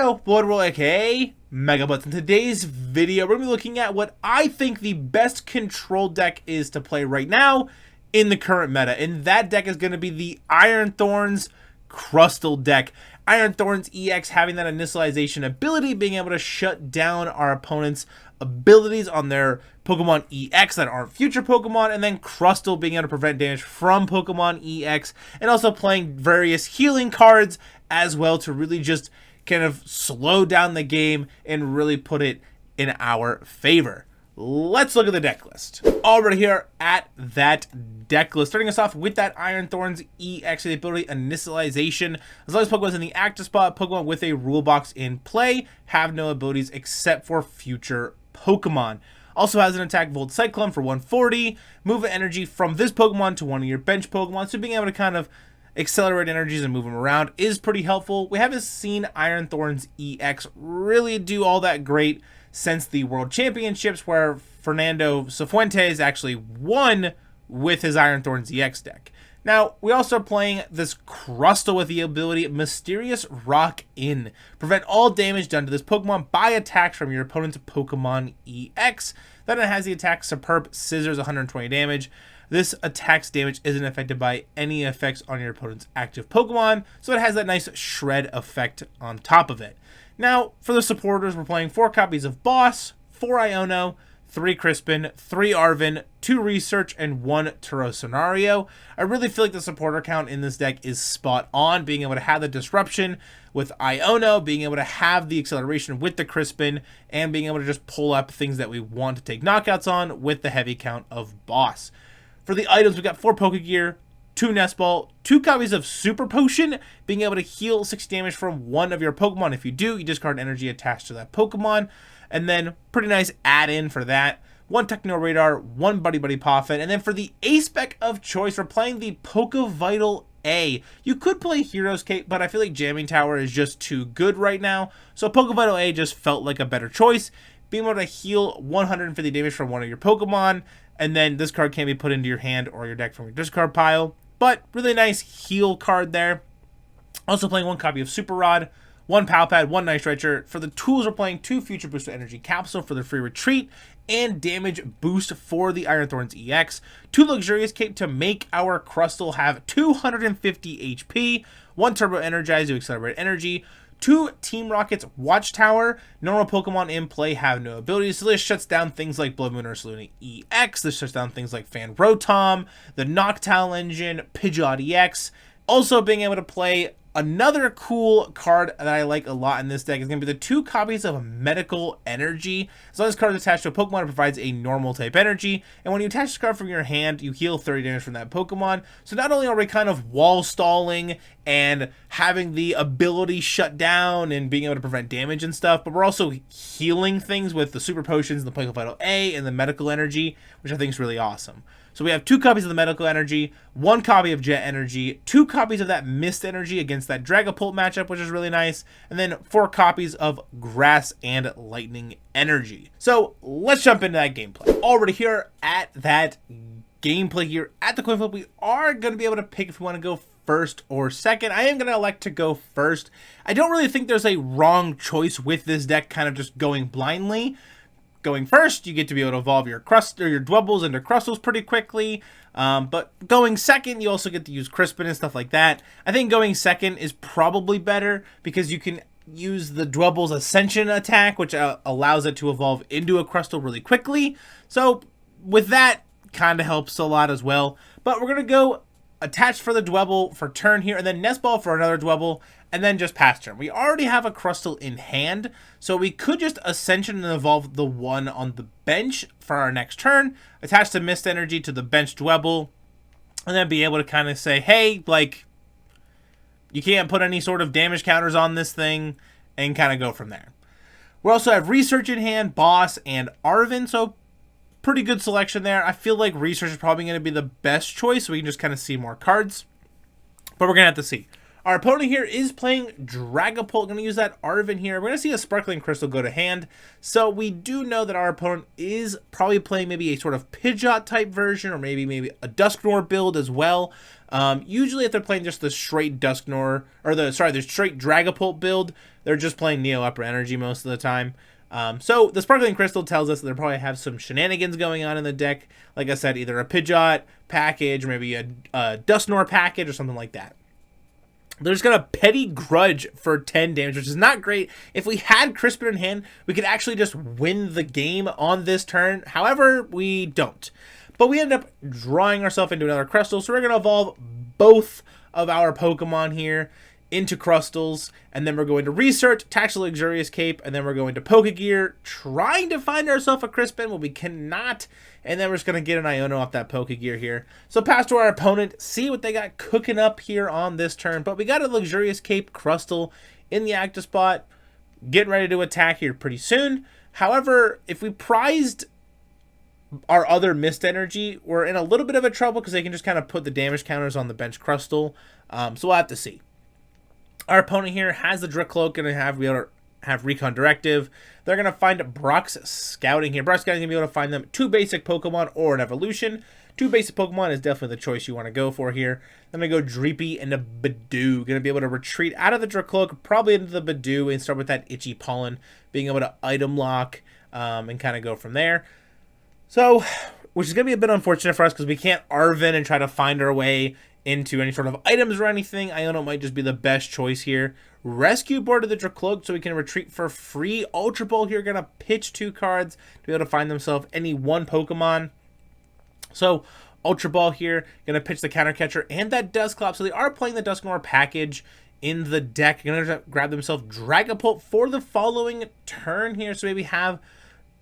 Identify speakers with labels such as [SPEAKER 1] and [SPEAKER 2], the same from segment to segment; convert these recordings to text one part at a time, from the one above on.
[SPEAKER 1] Turo, Bloodroll aka Megabutts. In today's video, we're going to be looking at what I think the best control deck is to play right now in the current meta. And that deck is going to be the Iron Thorns Crustle deck. Iron Thorns EX having that initialization ability, being able to shut down our opponent's abilities on their Pokemon EX that aren't future Pokemon, and then Crustle being able to prevent damage from Pokemon EX, and also playing various healing cards as well to really just kind of slow down the game and really put it in our favor. Let's look at the deck list. Already here at that deck list, starting us off with that Iron Thorns EX, the ability initialization. As long as Pokemon's in the active spot, Pokemon with a rule box in play have no abilities except for future Pokemon. Also has an attack Volt Cyclone for 140, move energy from this Pokemon to one of your bench Pokemon, so being able to kind of accelerate energies and move them around is pretty helpful. We haven't seen Iron Thorns EX really do all that great since the World Championships, where Fernando Cifuentes actually won with his Iron Thorns EX deck. Now, we also are playing this Crustle with the ability Mysterious Rock In. Prevent all damage done to this Pokemon by attacks from your opponent's Pokemon EX. Then it has the attack Superb Scissors, 120 damage. This attack's damage isn't affected by any effects on your opponent's active Pokemon, so it has that nice shred effect on top of it. Now, for the supporters, we're playing 4 copies of Boss, 4 Iono, 3 Crispin, 3 Arven, 2 Research, and 1 Turo Scenario. I really feel like the supporter count in this deck is spot on, being able to have the disruption with Iono, being able to have the acceleration with the Crispin, and being able to just pull up things that we want to take knockouts on with the heavy count of Boss. For the items, we got 4 Pokegear, 2 Nest Ball, 2 copies of Super Potion, being able to heal 6 damage from one of your Pokemon. If you do, you discard energy attached to that Pokemon. And then, pretty nice add-in for that. 1 Techno Radar, 1 Buddy-Buddy Poffin. And then for the A-Spec of choice, we're playing the Poké Vital A. You could play Hero's Cape, but I feel like Jamming Tower is just too good right now. So Poké Vital A just felt like a better choice. Being able to heal 150 damage from one of your Pokemon. And then this card can be put into your hand or your deck from your discard pile. But really nice heal card there. Also playing 1 copy of Super Rod, 1 Pal Pad, 1 Nice Red Shirt. For the tools, we're playing 2 Future Booster Energy Capsule for the free retreat and damage boost for the Iron Thorns EX. 2 Luxurious Cape to make our Crustle have 250 HP. 1 Turbo Energize to accelerate energy. 2 Team Rocket's Watchtower. Normal Pokemon in play have no abilities, so this shuts down things like Blood Moon Ursaluna EX. This shuts down things like Fan Rotom, the Noctowl Engine, Pidgeot EX. Also being able to play another cool card that I like a lot in this deck is going to be the 2 copies of Medical Energy. As long as the card is attached to a Pokemon, it provides a normal type energy. And when you attach this card from your hand, you heal 30 damage from that Pokemon. So not only are we kind of wall stalling and having the ability shut down and being able to prevent damage and stuff, but we're also healing things with the Super Potions, the Poké Vital A, and the Medical Energy, which I think is really awesome. So we have 2 copies of the Medical Energy, 1 copy of Jet Energy, 2 copies of that Mist Energy against that Dragapult matchup, which is really nice, and then 4 copies of Grass and Lightning Energy. So let's jump into that gameplay. Already here at that gameplay here at the coin flip, we are going to be able to pick if we want to go first or second. I am going to elect to go first. I don't really think there's a wrong choice with this deck kind of just going blindly. Going first, you get to be able to evolve your your Dwebbles into Crustles pretty quickly. But going second, you also get to use Crispin and stuff like that. I think going second is probably better because you can use the Dwebble's Ascension attack, which allows it to evolve into a Crustle really quickly. So with that, kind of helps a lot as well. But we're going to go attached for the Dwebble for turn here, and then Nest Ball for another Dwebble, and then just pass turn. We already have a Crustle in hand, so we could just Ascension and evolve the one on the bench for our next turn, attach the Mist Energy to the bench Dwebble, and then be able to kind of say, hey, like, you can't put any sort of damage counters on this thing, and kind of go from there. We also have Research in hand, Boss, and Arven, so pretty good selection there. I feel like Research is probably going to be the best choice, so we can just kind of see more cards. But we're going to have to see. Our opponent here is playing Dragapult. Going to use that Arven here. We're going to see a Sparkling Crystal go to hand. So we do know that our opponent is probably playing maybe a sort of Pidgeot type version, or maybe a Dusknoir build as well. Usually if they're playing just the straight Dusknoir, or the straight Dragapult build, they're just playing Neo Upper Energy most of the time. So the Sparkling Crystal tells us that they probably have some shenanigans going on in the deck. Like I said, either a Pidgeot package, or maybe a Dusknoir package, or something like that. They're just going to Petty Grudge for 10 damage, which is not great. If we had Crispin in hand, we could actually just win the game on this turn. However, we don't. But we end up drawing ourselves into another Crustle, so we're going to evolve both of our Pokemon here into Crustles, and then we're going to Research, attach the Luxurious Cape, and then we're going to Pokegear, trying to find ourselves a Crispin. Well, we cannot, and then we're just going to get an Iono off that Pokegear here. So pass to our opponent, see what they got cooking up here on this turn, but we got a Luxurious Cape Crustle in the active spot, getting ready to attack here pretty soon. However, if we prized our other Mist Energy, we're in a little bit of a trouble because they can just kind of put the damage counters on the bench Crustle, so we'll have to see. Our opponent here has the Dracloak and be able to have Recon Directive. They're going to find Brock's Scouting here. Brock's Scouting is going to be able to find them 2 basic Pokemon or an evolution. 2 basic Pokemon is definitely the choice you want to go for here. Then we go Dreepy and a Badoo. Going to be able to retreat out of the Dracloak, probably into the Badoo, and start with that Itchy Pollen, being able to item lock and kind of go from there. So, which is going to be a bit unfortunate for us because we can't Arven and try to find our way into any sort of items or anything. Iono might just be the best choice here. Rescue board of the Dracloak so we can retreat for free. Ultra Ball here, going to pitch 2 cards to be able to find themselves any 1 Pokemon. So Ultra Ball here, going to pitch the Counter Catcher and that Dusclops. So they are playing the Dusknoir package in the deck. Going to grab themselves Dragapult for the following turn here. So maybe have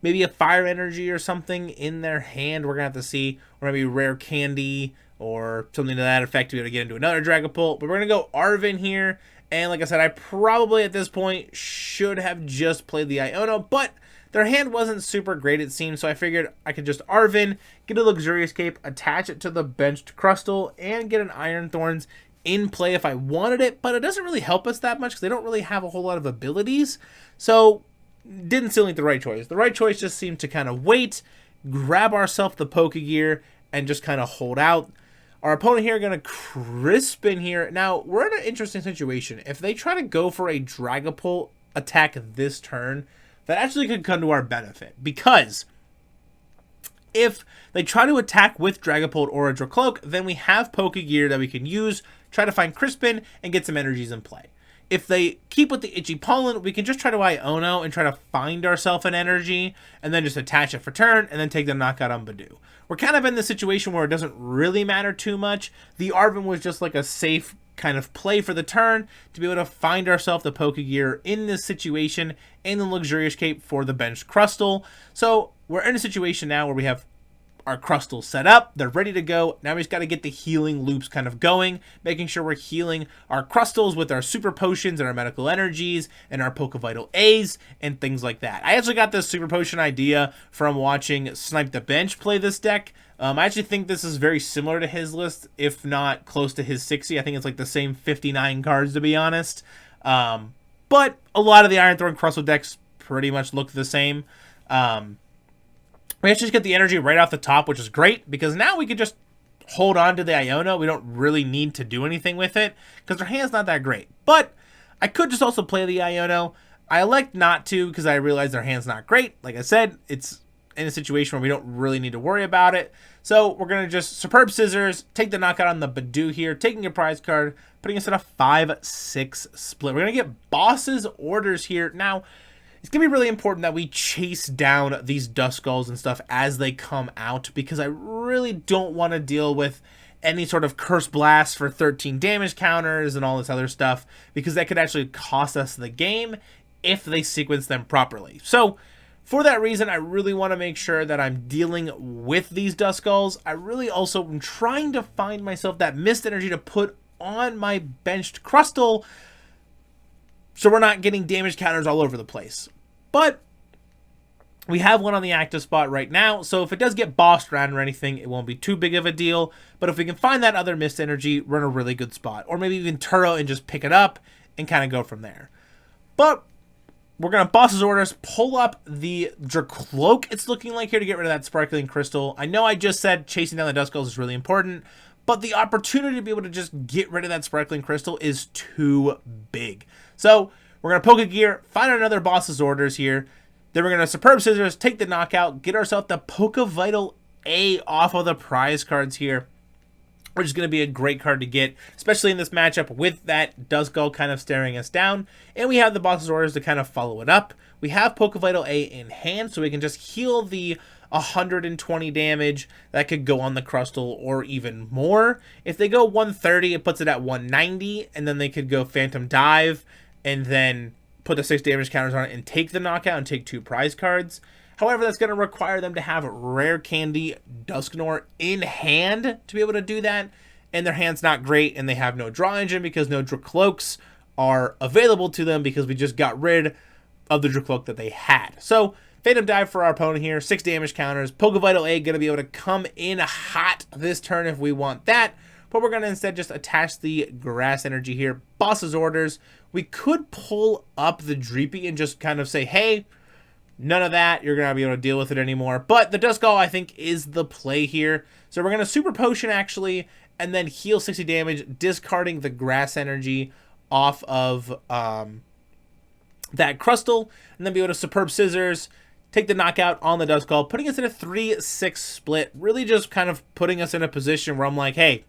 [SPEAKER 1] a Fire Energy or something in their hand. We're going to have to see. Or maybe Rare Candy or something to that effect to be able to get into another Dragapult. But we're going to go Arven here. And like I said, I probably at this point should have just played the Iono, but their hand wasn't super great, it seemed, so I figured I could just Arven, get a Luxurious Cape, attach it to the benched Crustle, and get an Iron Thorns in play if I wanted it, but it doesn't really help us that much because they don't really have a whole lot of abilities, so didn't seem like the right choice. The right choice just seemed to kind of wait, grab ourselves the Pokegear, and just kind of hold out. Our opponent here going to Crispin here. Now, we're in an interesting situation. If they try to go for a Dragapult attack this turn, that actually could come to our benefit. Because if they try to attack with Dragapult or a Dracloak, then we have Pokegear that we can use, try to find Crispin, and get some energies in play. If they keep with the Itchy Pollen, we can just try to Iono and try to find ourselves an energy, and then just attach it for turn, and then take the knockout on Badoo. We're kind of in the situation where it doesn't really matter too much. The Arven was just like a safe kind of play for the turn to be able to find ourselves the Pokegear in this situation and the Luxurious Cape for the benched Crustle. So we're in a situation now where we have our Crustles set up, they're ready to go. Now we just got to get the healing loops kind of going, making sure we're healing our Crustles with our Super Potions and our Medical Energies and our Poké Vital A's and things like that. I actually got this Super Potion idea from watching Snipe the Bench play this deck. I actually think this is very similar to his list, if not close to his 60. I think it's like the same 59 cards, to be honest. But a lot of the Iron Thorn Crustle decks pretty much look the same. We actually just get the energy right off the top, which is great, because now we can just hold on to the Iono. We don't really need to do anything with it, because their hand's not that great. But I could just also play the Iono. I elect not to, because I realize their hand's not great. Like I said, it's in a situation where we don't really need to worry about it. So we're going to just Superb Scissors, take the knockout on the Badoo here, taking a prize card, putting us at a 5-6 split. We're going to get Boss's Orders here. Now, it's going to be really important that we chase down these Duskulls and stuff as they come out, because I really don't want to deal with any sort of Curse Blast for 13 damage counters and all this other stuff, because that could actually cost us the game if they sequence them properly. So, for that reason, I really want to make sure that I'm dealing with these Duskulls. I really also am trying to find myself that Mist Energy to put on my benched Crustle, so we're not getting damage counters all over the place. But We have one on the active spot right now, so if it does get bossed around or anything, it won't be too big of a deal. But if we can find that other mist energy, we're in a really good spot. Or maybe even Turo and just pick it up and kind of go from there. But we're going to boss's orders, pull up the Dracloak, it's looking like here, to get rid of that Sparkling Crystal. I know I just said chasing down the Duskulls is really important, but the opportunity to be able to just get rid of that Sparkling Crystal is too big. So we're going to Poké Gear, find another boss's orders here. Then we're going to Superb Scissors, take the knockout, get ourselves the Poké Vital A off of the prize cards here, which is going to be a great card to get, especially in this matchup with that Duskull kind of staring us down. And we have the boss's orders to kind of follow it up. We have Poké Vital A in hand, so we can just heal the 120 damage that could go on the Crustle, or even more. If they go 130, it puts it at 190, and then they could go Phantom Dive, and then put the 6 damage counters on it and take the knockout and take 2 prize cards. However, that's going to require them to have Rare Candy Dusknoir in hand to be able to do that, and their hand's not great, and they have no draw engine because no Dracloaks are available to them because we just got rid of the Dracloak that they had. So Phantom Dive for our opponent here, 6 damage counters. Poké Vital A going to be able to come in hot this turn if we want that, but we're going to instead just attach the Grass Energy here. Boss's orders. We could pull up the Dreepy and just kind of say, hey, none of that, you're going to be able to deal with it anymore. But the Duskull, I think, is the play here. So we're going to Super Potion, actually, and then heal 60 damage, discarding the Grass Energy off of that Crustle, and then be able to Superb Scissors, take the knockout on the Duskull, putting us in a 3-6 split, really just kind of putting us in a position where I'm like, hey,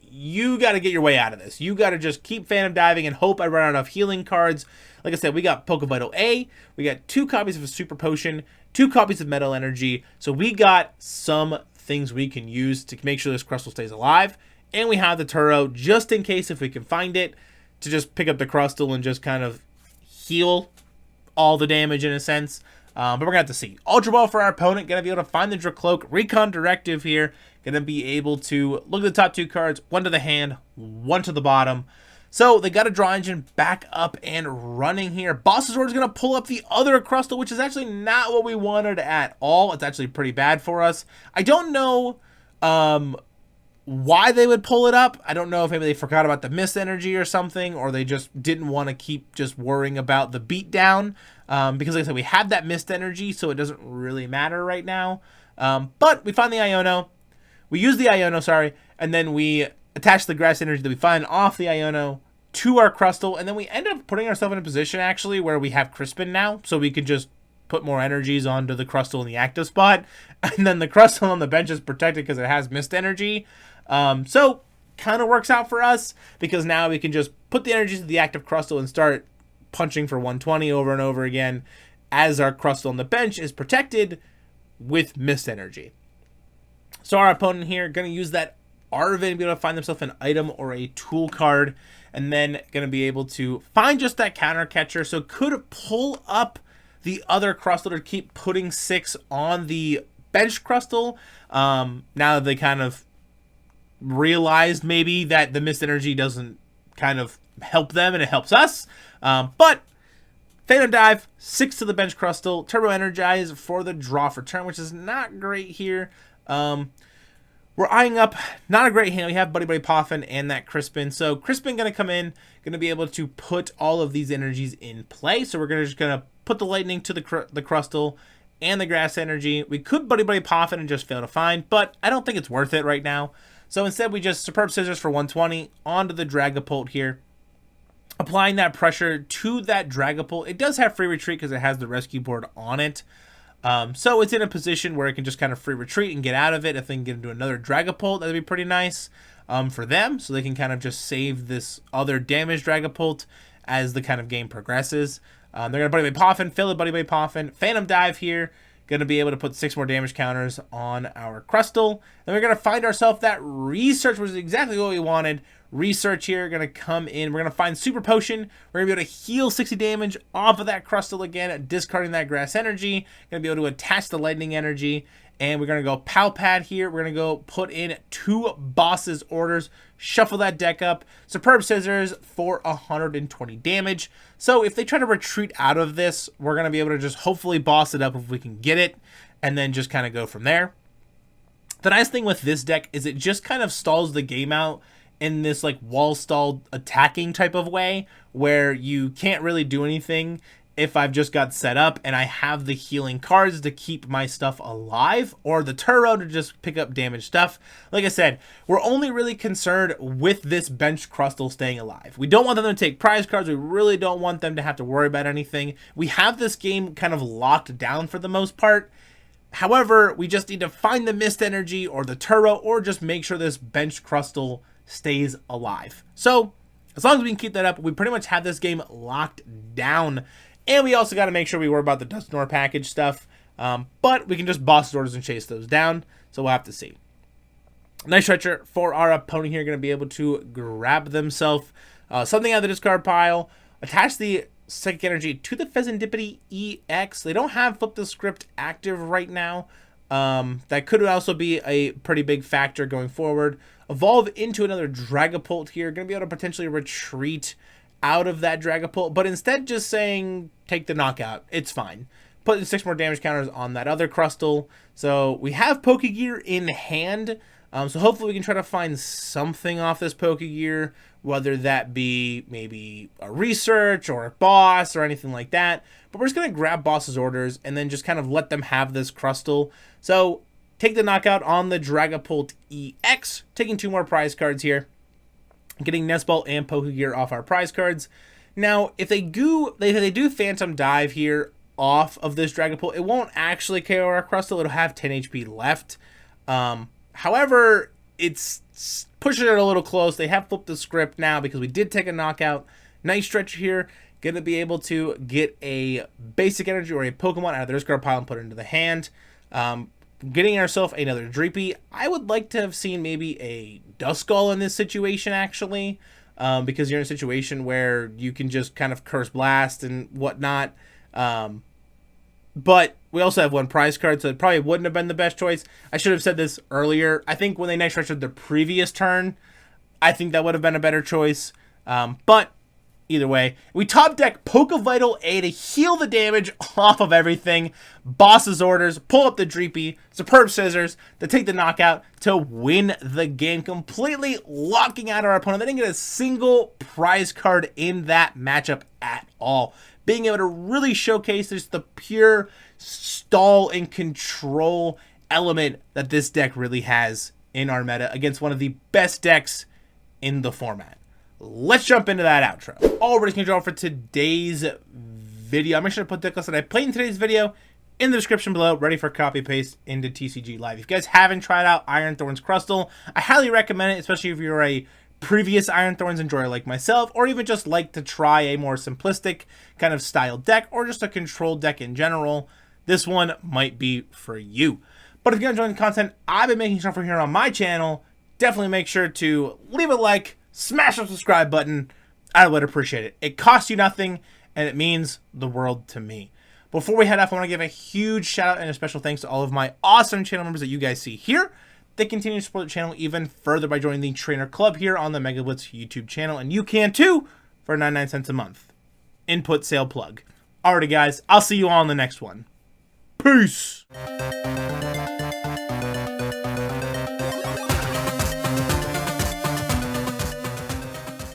[SPEAKER 1] you got to get your way out of this. You got to just keep Phantom Diving and hope I run out of healing cards. Like I said, we got Poké Vital A, we got 2 copies of a Super Potion, 2 copies of Metal Energy, so we got some things we can use to make sure this Crustle stays alive, and we have the Turo, just in case if we can find it, to just pick up the Crustle and just kind of heal all the damage in a sense. But we're going to have to see. Ultra Ball for our opponent, going to be able to find the Dracloak, Recon Directive here, going to be able to look at the top 2 cards, 1 to the hand, 1 to the bottom. So they got a draw engine back up and running here. Boss's Order is going to pull up the other Crustle, which is actually not what we wanted at all. It's actually pretty bad for us. I don't know why they would pull it up. I don't know if maybe they forgot about the Mist Energy or something, or they just didn't want to keep just worrying about the beatdown. Because like I said, we have that Mist Energy, so it doesn't really matter right now. But we find the Iono. We use the Iono, sorry, and then we attach the Grass Energy that we find off the Iono to our Crustle, and then we end up putting ourselves in a position, actually, where we have Crispin now, so we can just put more energies onto the Crustle in the active spot, and then the Crustle on the bench is protected because it has Mist Energy. So, kind of works out for us, because now we can just put the energies to the active Crustle and start punching for 120 over and over again, as our Crustle on the bench is protected with Mist Energy. So our opponent here going to use that Arven to be able to find themselves an item or a tool card, and then going to be able to find just that counter catcher. So could pull up the other Crustle to keep putting 6 on the bench Crustle. Now that they kind of realized maybe that the Mist Energy doesn't kind of help them and it helps us. But Phantom Dive, 6 to the bench Crustle, Turbo Energize for the draw for turn, which is not great here. We're eyeing up not a great hand. We have Buddy-Buddy Poffin and that Crispin. So Crispin going to come in, going to be able to put all of these energies in play. So we're just going to put the Lightning to the Crustle and the Grass Energy. We could Buddy-Buddy Poffin and just fail to find, but I don't think it's worth it right now. So instead we just Superb Scissors for 120 onto the Dragapult here. Applying that pressure to that Dragapult. It does have free retreat because it has the rescue board on it. So it's in a position where it can just kind of free retreat and get out of it. If they can get into another Dragapult, that'd be pretty nice for them. So they can kind of just save this other damaged Dragapult as the kind of game progresses. They're going to Buddy-Buddy Poffin, fill the Buddy-Buddy Poffin. Phantom Dive here. Going to be able to put 6 more damage counters on our Crustle. Then we're going to find ourselves that Research, which is exactly what we wanted. Research here, going to come in. We're going to find Super Potion. We're going to be able to heal 60 damage off of that Crustle again, discarding that Grass Energy. Going to be able to attach the Lightning Energy And we're going to go Pal Pad here. We're going to go put in 2 Boss's Orders, shuffle that deck up. Superb Scissors for 120 damage. So if they try to retreat out of this, we're going to be able to just hopefully boss it up if we can get it, and then just kind of go from there. The nice thing with this deck is it just kind of stalls the game out in this like wall stalled attacking type of way, where you can't really do anything if I've just got set up and I have the healing cards to keep my stuff alive, or the Turo to just pick up damaged stuff. Like I said, we're only really concerned with this bench Crustle staying alive. We don't want them to take prize cards. We really don't want them to have to worry about anything. We have this game kind of locked down for the most part. However, we just need to find the Mist Energy or the Turo, or just make sure this bench Crustle stays alive. So as long as we can keep that up, we pretty much have this game locked down. And we also got to make sure we worry about the Dusknoir package stuff. But we can just boss orders and chase those down. So we'll have to see. Nice stretcher for our opponent here. Going to be able to grab themselves something out of the discard pile. Attach the Psychic Energy to the Pheasantipity EX. They don't have Flip the Script active right now. That could also be a pretty big factor going forward. Evolve into another Dragapult here. Going to be able to potentially retreat out of that Dragapult, but instead just saying take the knockout. It's fine. Putting 6 more damage counters on that other Crustle. So we have Pokegear in hand. So hopefully we can try to find something off this Pokegear, whether that be maybe a research or a boss or anything like that. But we're just going to grab Boss's Orders and then just kind of let them have this Crustle. So take the knockout on the Dragapult EX, taking 2 more prize cards here. Getting Nest Ball and Pokegear off our prize cards. Now, if they do Phantom Dive here off of this Dragapult, it won't actually KO our Crustle. It'll have 10 HP left. However, it's pushing it a little close. They have flipped the script now because we did take a knockout. Nice stretch here. Going to be able to get a Basic Energy or a Pokemon out of the discard pile and put it into the hand. Getting ourselves another Dreepy. I would like to have seen maybe a Duskull in this situation, actually, because you're in a situation where you can just kind of Curse Blast and whatnot. But we also have 1 prize card, so it probably wouldn't have been the best choice. I should have said this earlier. I think when they nice stretched the previous turn, I think that would have been a better choice. But either way, we top deck Poké Vital A to heal the damage off of everything. Boss's Orders, pull up the Dreepy, Superb Scissors to take the knockout to win the game, completely locking out our opponent. They didn't get a single prize card in that matchup at all. Being able to really showcase just the pure stall and control element that this deck really has in our meta against one of the best decks in the format. Let's jump into that outro. Already scheduled for today's video. I'm make sure to put the Decklist that I played in today's video in the description below, ready for copy paste into TCG Live. If you guys haven't tried out Iron Thorns Crustle, I highly recommend it, especially if you're a previous Iron Thorns enjoyer like myself, or even just like to try a more simplistic kind of style deck, or just a control deck in general. This one might be for you. But if you're enjoying the content I've been making for here on my channel, definitely make sure to leave a like, smash the subscribe button. I would appreciate it. It costs you nothing, and it means the world to me. Before we head off, I want to give a huge shout out and a special thanks to all of my awesome channel members that you guys see here. They continue to support the channel even further by joining the Trainer Club here on the Mega Blitz YouTube channel, and you can too for 99 cents a month. Input sale plug. Alrighty guys, I'll see you all in the next one. Peace!